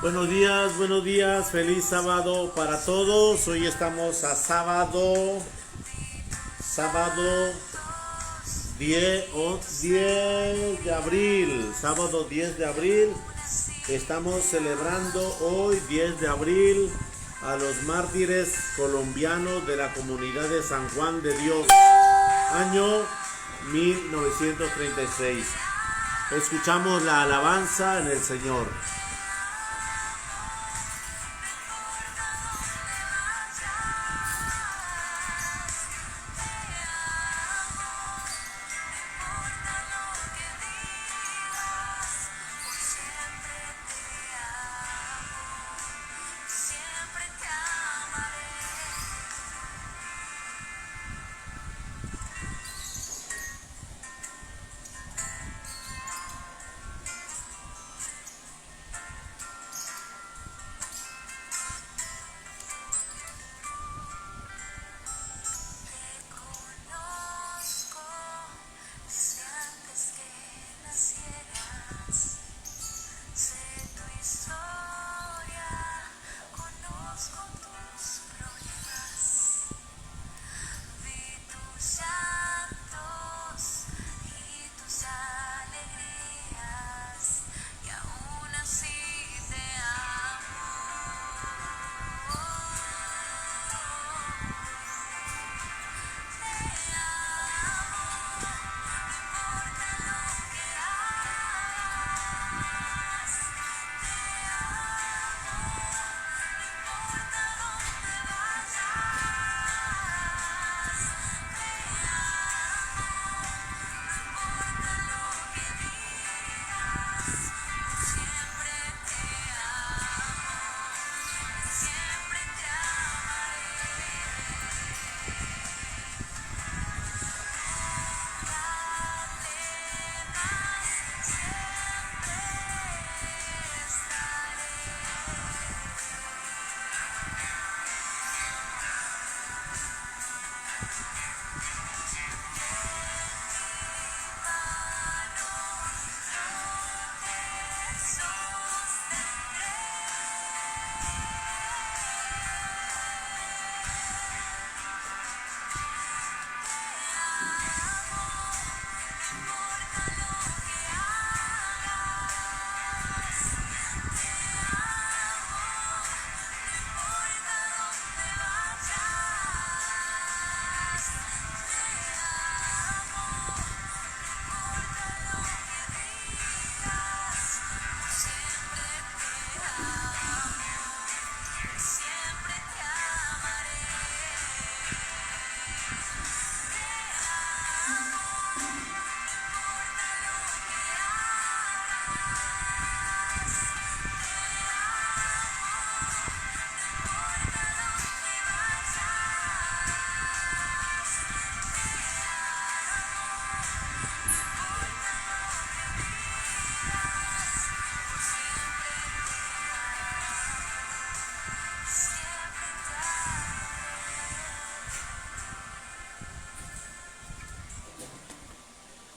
Buenos días, feliz sábado para todos. Hoy estamos a sábado 10 de abril, sábado 10 de abril. Estamos celebrando hoy, 10 de abril, a los mártires colombianos de la comunidad de San Juan de Dios, año 1936. Escuchamos la alabanza en el Señor.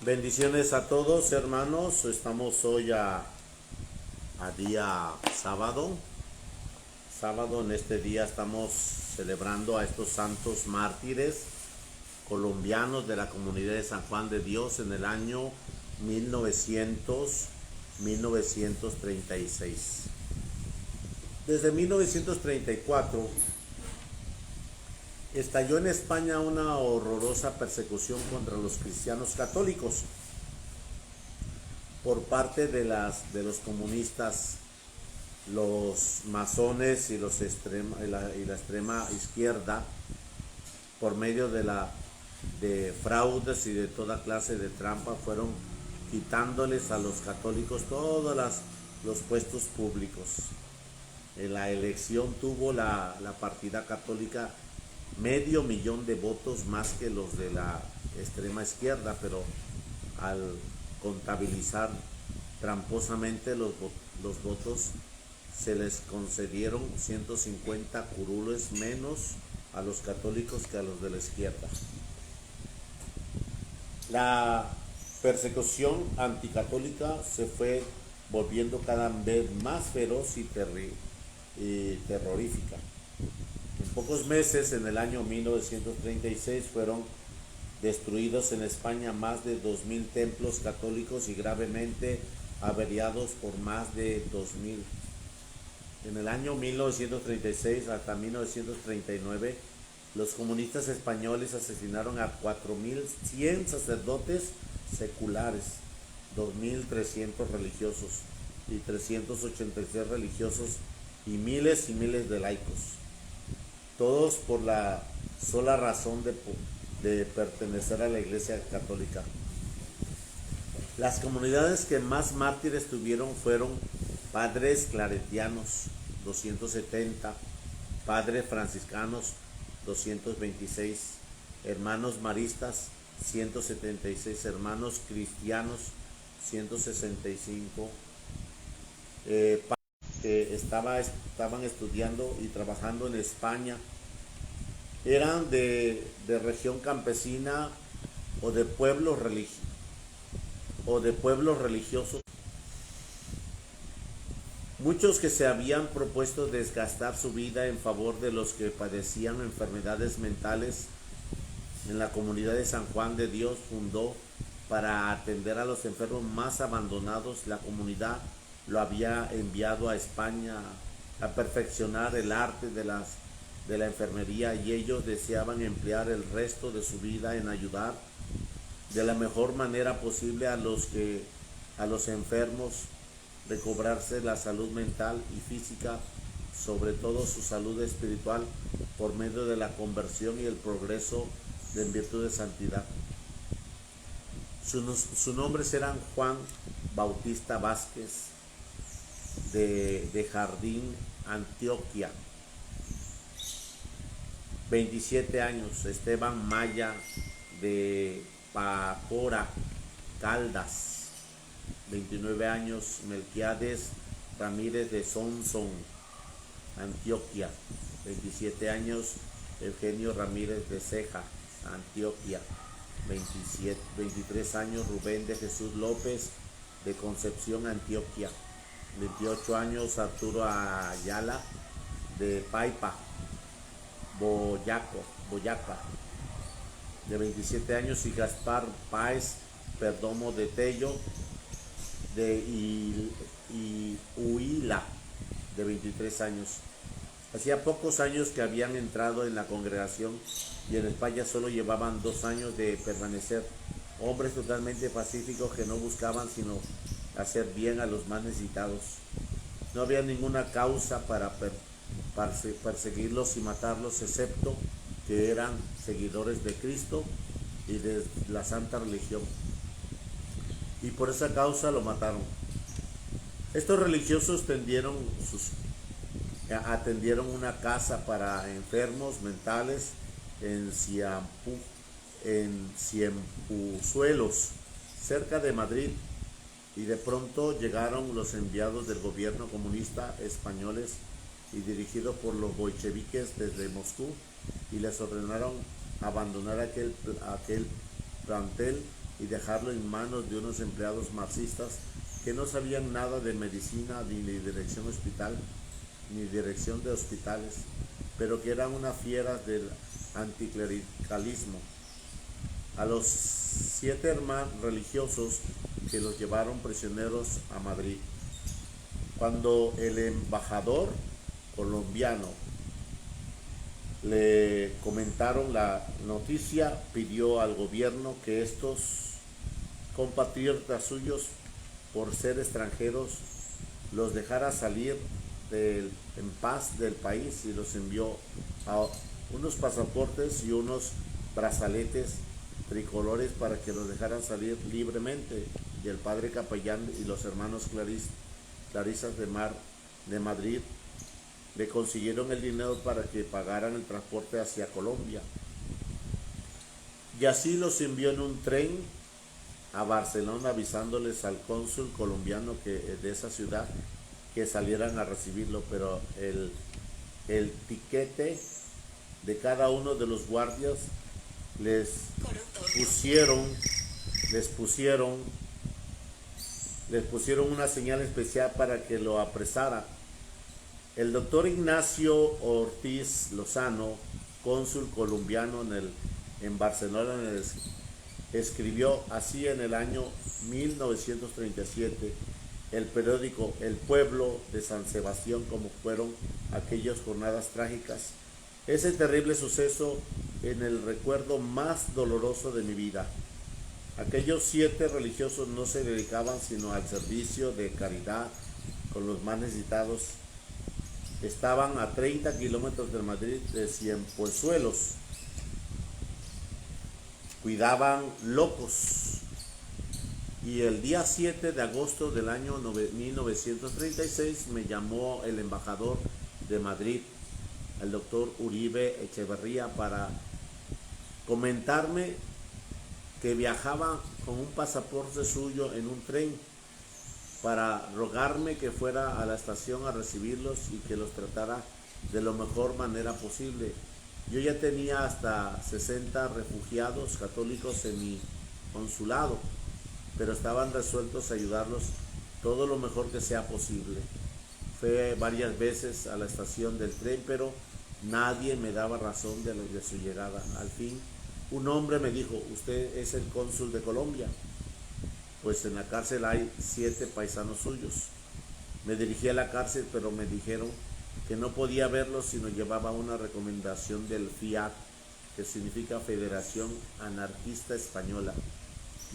Bendiciones a todos, hermanos. Estamos hoy a día sábado. En este día estamos celebrando a estos santos mártires colombianos de la comunidad de San Juan de Dios en el año 1936. Desde 1934 estalló en España una horrorosa persecución contra los cristianos católicos por parte de los comunistas, los masones y la extrema izquierda, por medio de fraudes y de toda clase de trampa. Fueron quitándoles a los católicos todos los puestos públicos. En la elección tuvo la partida católica 500,000 de votos más que los de la extrema izquierda, pero al contabilizar tramposamente los votos, se les concedieron 150 curules menos a los católicos que a los de la izquierda. La persecución anticatólica se fue volviendo cada vez más feroz y terrorífica. En pocos meses, en el año 1936, fueron destruidos en España más de 2000 templos católicos y gravemente averiados por más de 2000. En el año 1936 hasta 1939, los comunistas españoles asesinaron a 4100 sacerdotes seculares, 2300 religiosos y 386 religiosos y miles de laicos, todos por la sola razón de pertenecer a la Iglesia Católica. Las comunidades que más mártires tuvieron fueron padres claretianos, 270, padres franciscanos, 226, hermanos maristas, 176, hermanos cristianos, 165, que estaban estudiando y trabajando en España, eran de región campesina o de pueblos religiosos. Muchos que se habían propuesto desgastar su vida en favor de los que padecían enfermedades mentales. En la comunidad de San Juan de Dios fundó para atender a los enfermos más abandonados. La comunidad lo había enviado a España a perfeccionar el arte de la enfermería, y ellos deseaban emplear el resto de su vida en ayudar de la mejor manera posible a los enfermos recobrarse la salud mental y física, sobre todo su salud espiritual, por medio de la conversión y el progreso en virtud de santidad. Sus nombres eran Juan Bautista Vázquez de Jardín, Antioquia, 27 años. Esteban Maya de Pacora, Caldas, 29 años. Melquiades Ramírez de Sonsón, Antioquia, 27 años. Eugenio Ramírez de Ceja, Antioquia, 23 años. Rubén de Jesús López de Concepción, Antioquia, 28 años. Arturo Ayala de Paipa, Boyacá, de 27 años. Y Gaspar Páez Perdomo de Tello de Huila, de 23 años. Hacía pocos años que habían entrado en la congregación y en España solo llevaban 2 años de permanecer. Hombres totalmente pacíficos que no buscaban sino hacer bien a los más necesitados. No había ninguna causa para perseguirlos y matarlos, excepto que eran seguidores de Cristo y de la Santa Religión, y por esa causa lo mataron. Estos religiosos atendieron una casa para enfermos mentales en Ciempuzuelos, cerca de Madrid, y de pronto llegaron los enviados del gobierno comunista españoles y dirigidos por los bolcheviques desde Moscú, y les ordenaron abandonar aquel plantel y dejarlo en manos de unos empleados marxistas que no sabían nada de medicina ni de dirección de hospitales, pero que eran unas fieras del anticlericalismo. A los 7 hermanos religiosos que los llevaron prisioneros a Madrid. Cuando el embajador colombiano le comentaron la noticia, pidió al gobierno que estos compatriotas suyos, por ser extranjeros, los dejara salir en paz del país, y los envió a unos pasaportes y unos brazaletes tricolores para que los dejaran salir libremente. Y el padre capellán y los hermanos clarisas de Madrid le consiguieron el dinero para que pagaran el transporte hacia Colombia, y así los envió en un tren a Barcelona, avisándoles al cónsul colombiano de esa ciudad que salieran a recibirlo, pero el tiquete de cada uno de los guardias les pusieron les pusieron una señal especial para que lo apresara. El doctor Ignacio Ortiz Lozano, cónsul colombiano en Barcelona, escribió así en el año 1937 el periódico El Pueblo de San Sebastián, como fueron aquellas jornadas trágicas. Ese terrible suceso en el recuerdo más doloroso de mi vida. Aquellos 7 religiosos no se dedicaban sino al servicio de caridad con los más necesitados. Estaban a 30 kilómetros de Madrid, de Cienfuezuelos. Cuidaban locos. Y el día 7 de agosto del año 1936 me llamó el embajador de Madrid, el doctor Uribe Echeverría, para comentarme que viajaba con un pasaporte suyo en un tren, para rogarme que fuera a la estación a recibirlos y que los tratara de la mejor manera posible. Yo ya tenía hasta 60 refugiados católicos en mi consulado, pero estaban resueltos a ayudarlos todo lo mejor que sea posible. Fue varias veces a la estación del tren, pero nadie me daba razón de su llegada. Al fin, un hombre me dijo: usted es el cónsul de Colombia. Pues en la cárcel hay 7 paisanos suyos. Me dirigí a la cárcel, pero me dijeron que no podía verlos si no llevaba una recomendación del FIAC, que significa Federación Anarquista Española.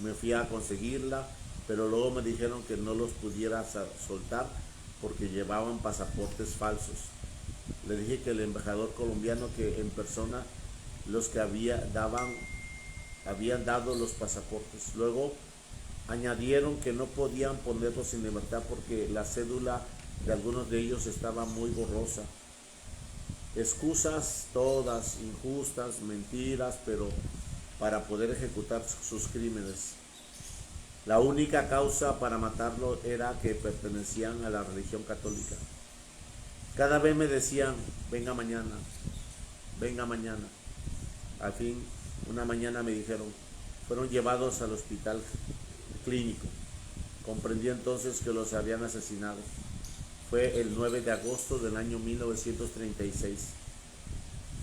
Me fui a conseguirla, pero luego me dijeron que no los pudiera soltar porque llevaban pasaportes falsos. Le dije que el embajador colombiano, que en persona los que habían dado los pasaportes. Luego añadieron que no podían ponerlos en libertad porque la cédula de algunos de ellos estaba muy borrosa. Excusas todas injustas, mentiras, pero para poder ejecutar sus crímenes. La única causa para matarlo era que pertenecían a la religión católica. Cada vez me decían: venga mañana, venga mañana. Al fin, una mañana me dijeron, fueron llevados al hospital clínico. Comprendí entonces que los habían asesinado. Fue el 9 de agosto del año 1936.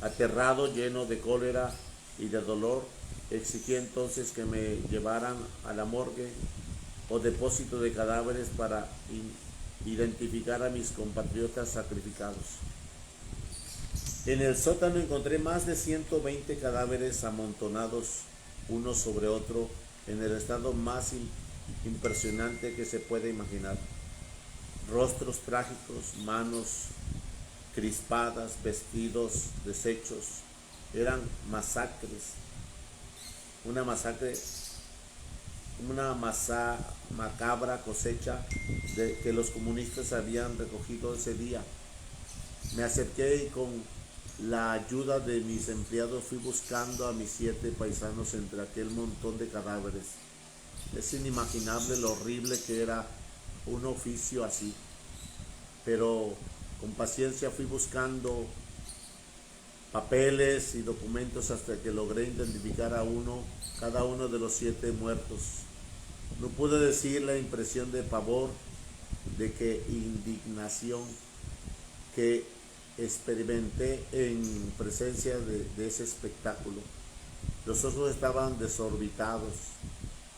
Aterrado, lleno de cólera y de dolor, exigí entonces que me llevaran a la morgue o depósito de cadáveres para identificar a mis compatriotas sacrificados. En el sótano encontré más de 120 cadáveres amontonados uno sobre otro en el estado más impresionante que se puede imaginar. Rostros trágicos, manos crispadas, vestidos deshechos. Eran masacres. Una macabra cosecha que los comunistas habían recogido ese día. Me acerqué y con la ayuda de mis empleados fui buscando a mis 7 paisanos entre aquel montón de cadáveres. Es inimaginable lo horrible que era un oficio así, pero con paciencia fui buscando papeles y documentos hasta que logré identificar a cada uno de los 7 muertos. No pude decir la impresión de pavor, de indignación que experimenté en presencia de ese espectáculo. Los ojos estaban desorbitados,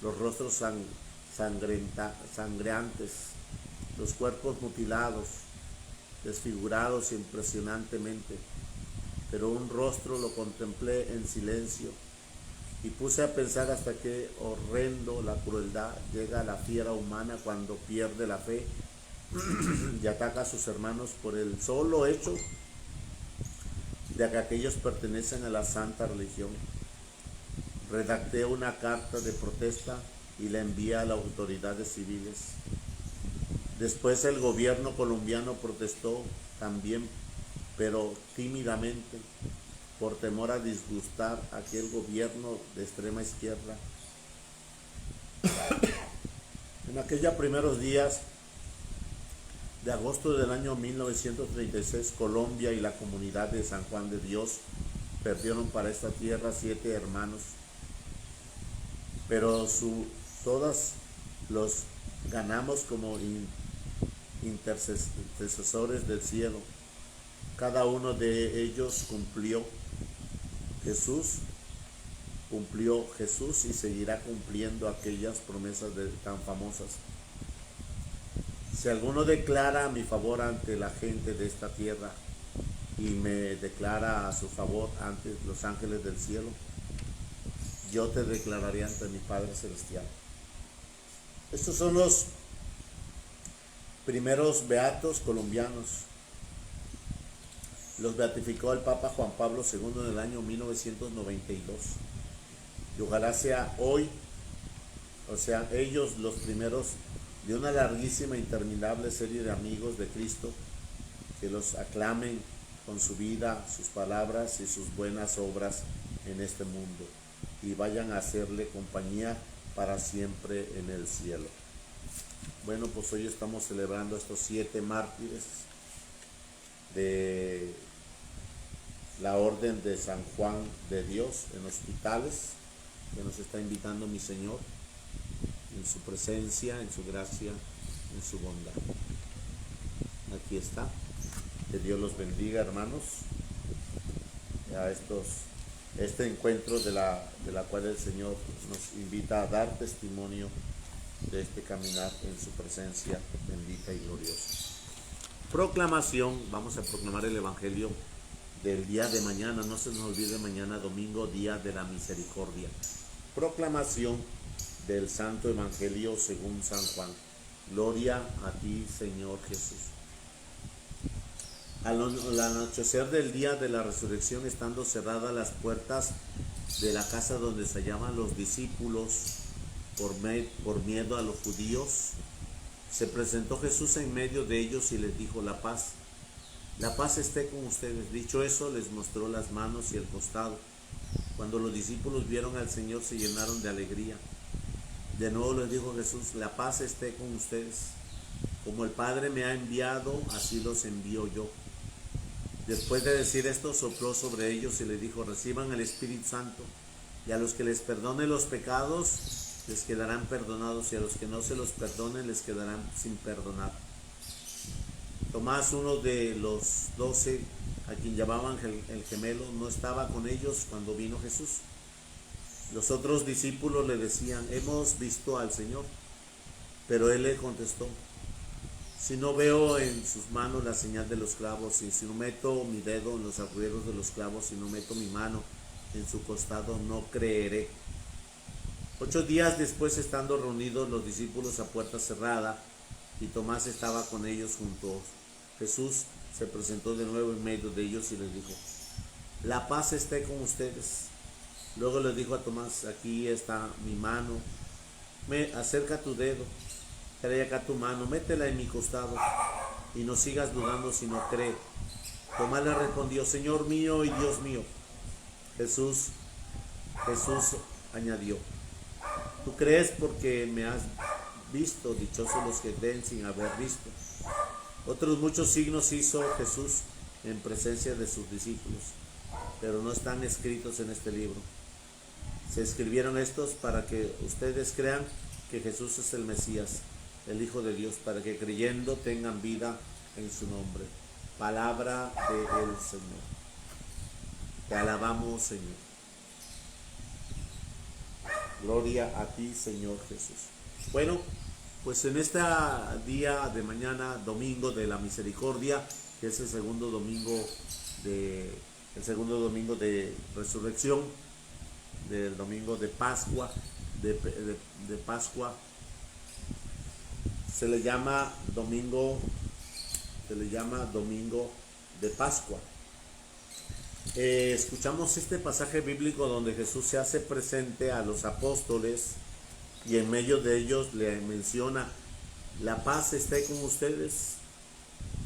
los rostros sangrantes, los cuerpos mutilados, desfigurados impresionantemente. Pero un rostro lo contemplé en silencio y puse a pensar hasta qué horrendo la crueldad llega a la fiera humana cuando pierde la fe y ataca a sus hermanos por el solo hecho de que aquellos pertenecen a la santa religión. Redacté una carta de protesta y la envié a las autoridades civiles. Después el gobierno colombiano protestó también, pero tímidamente, por temor a disgustar a aquel gobierno de extrema izquierda. En aquellos primeros días de agosto del año 1936, Colombia y la comunidad de San Juan de Dios perdieron para esta tierra 7 hermanos, pero todos los ganamos como intercesores del cielo. Cada uno de ellos Jesús cumplió Jesús y seguirá cumpliendo aquellas promesas tan famosas. Si alguno declara a mi favor ante la gente de esta tierra y me declara a su favor ante los ángeles del cielo, yo te declararé ante mi Padre Celestial. Estos son los primeros beatos colombianos. Los beatificó el Papa Juan Pablo II en el año 1992. Y ojalá sea hoy, o sea, ellos los primeros de una larguísima, interminable serie de amigos de Cristo que los aclamen con su vida, sus palabras y sus buenas obras en este mundo, y vayan a hacerle compañía para siempre en el cielo. Bueno, pues hoy estamos celebrando estos 7 mártires de la Orden de San Juan de Dios en hospitales, que nos está invitando mi Señor en su presencia, en su gracia, en su bondad. Aquí está. Que Dios los bendiga, hermanos, a este encuentro de la cual el Señor nos invita a dar testimonio de este caminar en su presencia bendita y gloriosa. Proclamación. Vamos a proclamar el Evangelio del día de mañana. No se nos olvide, mañana domingo, día de la misericordia. Proclamación del Santo Evangelio según San Juan. Gloria a ti, Señor Jesús. Al anochecer del día de la resurrección, estando cerradas las puertas de la casa donde se hallaban los discípulos por miedo a los judíos, se presentó Jesús en medio de ellos y les dijo: la paz esté con ustedes. Dicho eso, les mostró las manos y el costado. Cuando los discípulos vieron al Señor, se llenaron de alegría. De nuevo les dijo Jesús: la paz esté con ustedes. Como el Padre me ha enviado, así los envío yo. Después de decir esto, sopló sobre ellos y les dijo: reciban el Espíritu Santo, y a los que les perdone los pecados, les quedarán perdonados, y a los que no se los perdonen, les quedarán sin perdonar. Tomás, uno de los 12, a quien llamaban el gemelo, no estaba con ellos cuando vino Jesús. Los otros discípulos le decían: hemos visto al Señor. Pero él le contestó: si no veo en sus manos la señal de los clavos, y si no meto mi dedo en los agujeros de los clavos, y no meto mi mano en su costado, no creeré. 8 días después, estando reunidos los discípulos a puerta cerrada, y Tomás estaba con ellos juntos, Jesús se presentó de nuevo en medio de ellos y les dijo: la paz esté con ustedes. Luego les dijo a Tomás: aquí está mi mano, acerca tu dedo, trae acá tu mano, métela en mi costado, y no sigas dudando, sino cree. Tomás le respondió: Señor mío y Dios mío. Jesús añadió: tú crees porque me has visto, dichosos los que creen sin haber visto. Otros muchos signos hizo Jesús en presencia de sus discípulos, pero no están escritos en este libro. Se escribieron estos para que ustedes crean que Jesús es el Mesías, el Hijo de Dios, para que creyendo tengan vida en su nombre. Palabra del Señor. Te alabamos, Señor. Gloria a ti, Señor Jesús. Bueno, pues en este día de mañana, domingo de la misericordia, que es el segundo domingo de resurrección, del domingo de Pascua, de Pascua, se le llama domingo de Pascua. Escuchamos este pasaje bíblico donde Jesús se hace presente a los apóstoles y en medio de ellos le menciona: la paz esté con ustedes,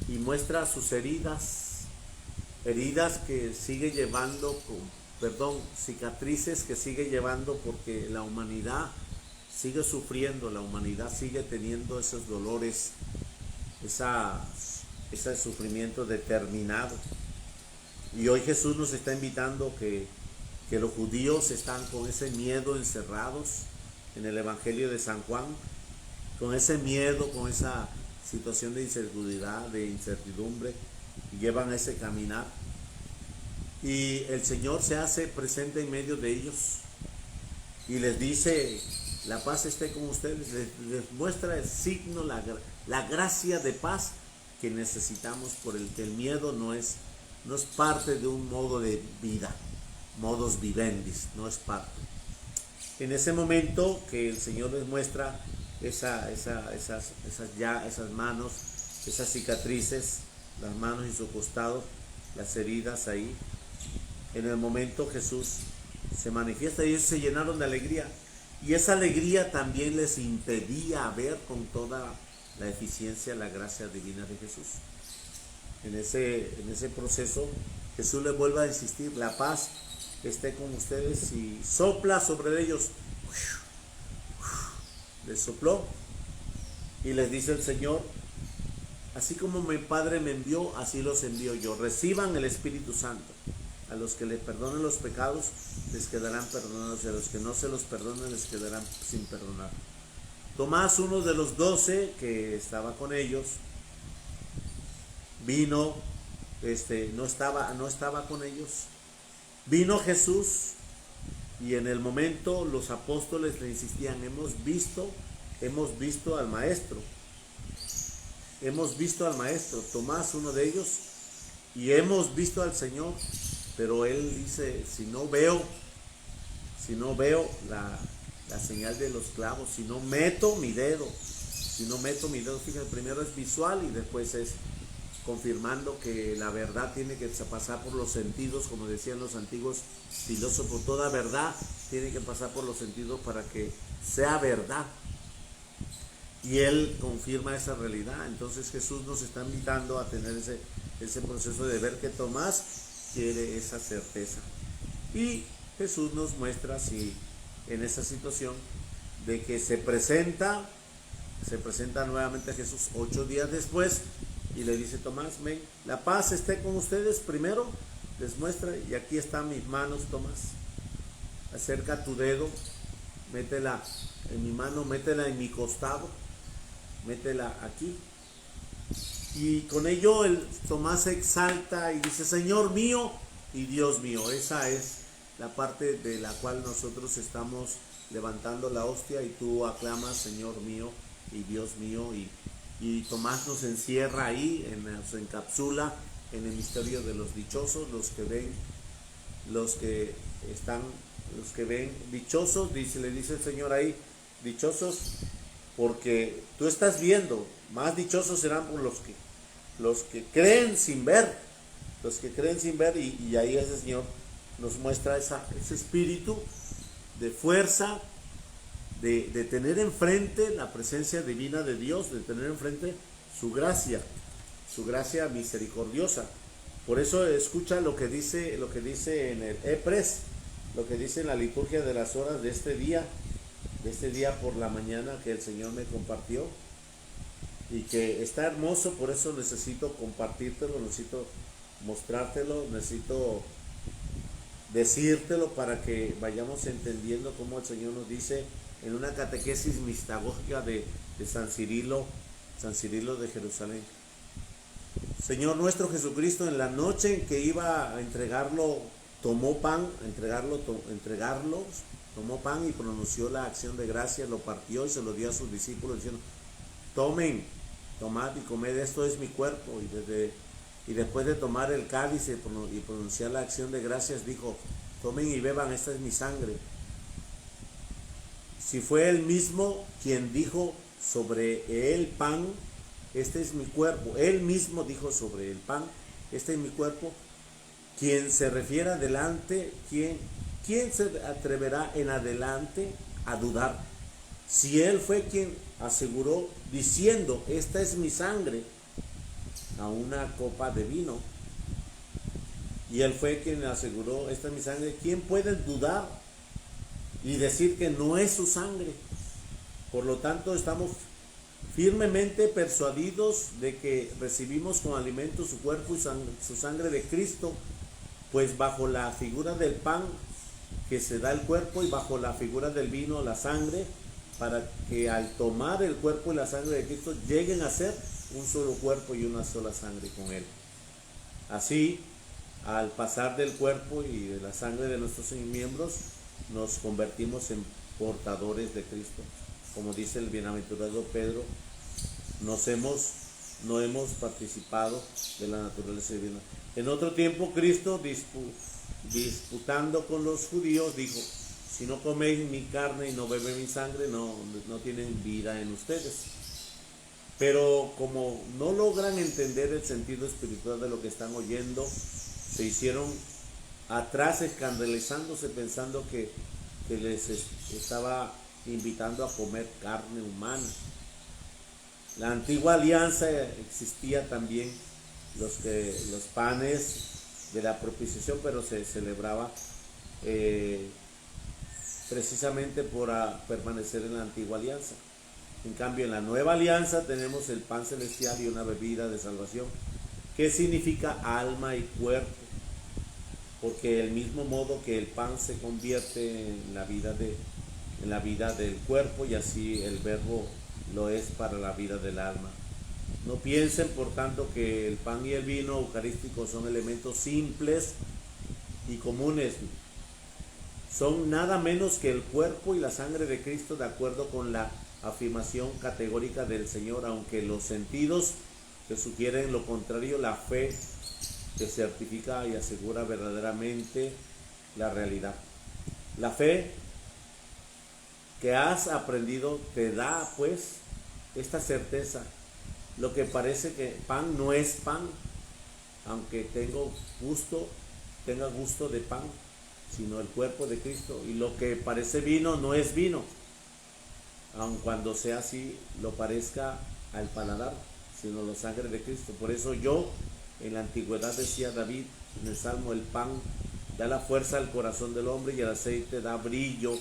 y muestra sus heridas que sigue llevando, cicatrices que sigue llevando, porque la humanidad sigue sufriendo, la humanidad sigue teniendo esos dolores, ese sufrimiento determinado. Y hoy Jesús nos está invitando que los judíos están con ese miedo encerrados. En el Evangelio de San Juan, con ese miedo, con esa situación de inseguridad, de incertidumbre, y llevan ese caminar. Y el Señor se hace presente en medio de ellos y les dice: la paz esté con ustedes. Les muestra el signo, la gracia de paz que necesitamos, por el que el miedo no es parte de un modo de vida, modus vivendi, no es parte. En ese momento que el Señor les muestra esas manos, esas cicatrices, las manos y su costado, las heridas ahí, en el momento Jesús se manifiesta y ellos se llenaron de alegría. Y esa alegría también les impedía ver con toda la eficiencia la gracia divina de Jesús. En ese proceso Jesús les vuelve a insistir: la paz esté con ustedes, y sopla sobre ellos. Les sopló y les dice el Señor: así como mi Padre me envió, así los envío yo. Reciban el Espíritu Santo. A los que les perdonen los pecados, les quedarán perdonados, y a los que no se los perdonen, les quedarán sin perdonar. Tomás, uno de los 12 que estaba con ellos, vino, no estaba con ellos. Vino Jesús, y en el momento los apóstoles le insistían: hemos visto al Maestro. Hemos visto al Maestro. Tomás, uno de ellos, y hemos visto al Señor. Pero él dice: si no veo la señal de los clavos, si no meto mi dedo, fíjate, primero es visual y después es confirmando que la verdad tiene que pasar por los sentidos, como decían los antiguos filósofos: toda verdad tiene que pasar por los sentidos para que sea verdad. Y él confirma esa realidad. Entonces Jesús nos está invitando a tener ese proceso de ver que Tomás quiere esa certeza. Y Jesús nos muestra así, en esa situación de que se presenta nuevamente a Jesús 8 días después y le dice: Tomás, ven, la paz esté con ustedes. Primero les muestra: y aquí están mis manos, Tomás, acerca tu dedo, métela en mi mano, métela en mi costado, métela aquí. Y con ello Tomás se exalta y dice: Señor mío y Dios mío. Esa es la parte de la cual nosotros estamos levantando la hostia, y tú aclamas: Señor mío y Dios mío. Y Tomás nos encierra ahí, nos encapsula en el misterio de los dichosos, los que ven, dichosos, le dice el Señor ahí: dichosos porque tú estás viendo. Más dichosos serán por los que creen sin ver. Los que creen sin ver. Y ahí ese Señor nos muestra ese espíritu de fuerza, de tener enfrente la presencia divina de Dios, de tener enfrente su gracia misericordiosa. Por eso escucha lo que dice en el EPRES, lo que dice en la liturgia de las horas de este día por la mañana, que el Señor me compartió y que está hermoso. Por eso necesito compartírtelo, necesito mostrártelo, necesito decírtelo para que vayamos entendiendo cómo el Señor nos dice en una catequesis mistagógica de San Cirilo de Jerusalén. Señor nuestro Jesucristo, en la noche en que iba a entregarlo, tomó pan y pronunció la acción de gracias, lo partió y se lo dio a sus discípulos diciendo: tomad y comed, esto es mi cuerpo. Y después de tomar el cáliz y pronunciar la acción de gracias, dijo: tomen y beban, esta es mi sangre. Si fue él mismo quien dijo sobre el pan: este es mi cuerpo, él mismo dijo sobre el pan: este es mi cuerpo, quien se refiera adelante, ¿quién se atreverá en adelante a dudar? Si él fue quien aseguró diciendo: esta es mi sangre, a una copa de vino, y él fue quien aseguró: esta es mi sangre, ¿quién puede dudar y decir que no es su sangre? Por lo tanto, estamos firmemente persuadidos de que recibimos con alimento su cuerpo y su sangre de Cristo, pues bajo la figura del pan que se da el cuerpo y bajo la figura del vino la sangre, para que al tomar el cuerpo y la sangre de Cristo lleguen a ser un solo cuerpo y una sola sangre con Él. Así, al pasar del cuerpo y de la sangre de nuestros miembros, nos convertimos en portadores de Cristo. Como dice el bienaventurado Pedro, no hemos participado de la naturaleza divina. En otro tiempo, Cristo, disputando con los judíos, dijo: si no coméis mi carne y no bebéis mi sangre, no tienen vida en ustedes. Pero como no logran entender el sentido espiritual de lo que están oyendo, se hicieron atrás escandalizándose, pensando que les estaba invitando a comer carne humana. La antigua alianza existía también los panes de la propiciación, pero se celebraba precisamente por permanecer en la antigua alianza. En cambio, en la nueva alianza tenemos el pan celestial y una bebida de salvación, que significa alma y cuerpo, porque del mismo modo que el pan se convierte en la vida del cuerpo, y así el verbo lo es para la vida del alma. No piensen, por tanto, que el pan y el vino eucarístico son elementos simples y comunes. Son nada menos que el cuerpo y la sangre de Cristo, de acuerdo con la afirmación categórica del Señor, aunque los sentidos que sugieren lo contrario. La fe que certifica y asegura verdaderamente la realidad. La fe que has aprendido te da, pues, esta certeza. Lo que parece que pan no es pan, aunque tenga gusto de pan, sino el cuerpo de Cristo. Y lo que parece vino no es vino, aun cuando sea así, lo parezca al paladar, sino la sangre de Cristo. Por eso en la antigüedad decía David en el Salmo: el pan da la fuerza al corazón del hombre y el aceite da brillo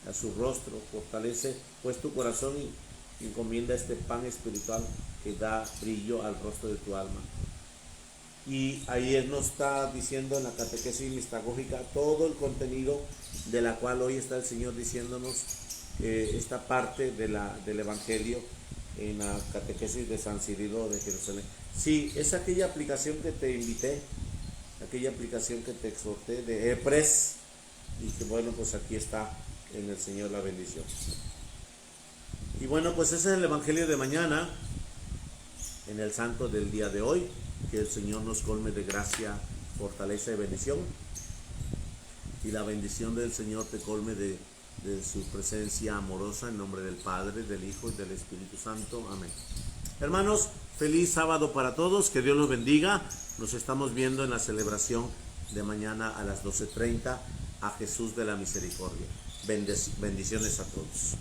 a su rostro. Fortalece pues tu corazón y encomienda este pan espiritual que da brillo al rostro de tu alma. Y ahí él nos está diciendo en la catequesis mistagógica todo el contenido de la cual hoy está el Señor diciéndonos esta parte del Evangelio en la catequesis de San Cirilo de Jerusalén. Sí, es aquella aplicación que te invité, aquella aplicación que te exhorté de EPRES, y que bueno, pues aquí está en el Señor la bendición. Y bueno, pues ese es el Evangelio de mañana, en el santo del día de hoy. Que el Señor nos colme de gracia, fortaleza y bendición, y la bendición del Señor te colme de su presencia amorosa, en nombre del Padre, del Hijo y del Espíritu Santo. Amén. Hermanos, feliz sábado para todos, que Dios los bendiga. Nos estamos viendo en la celebración de mañana a las 12:30 a Jesús de la Misericordia. Bendiciones a todos.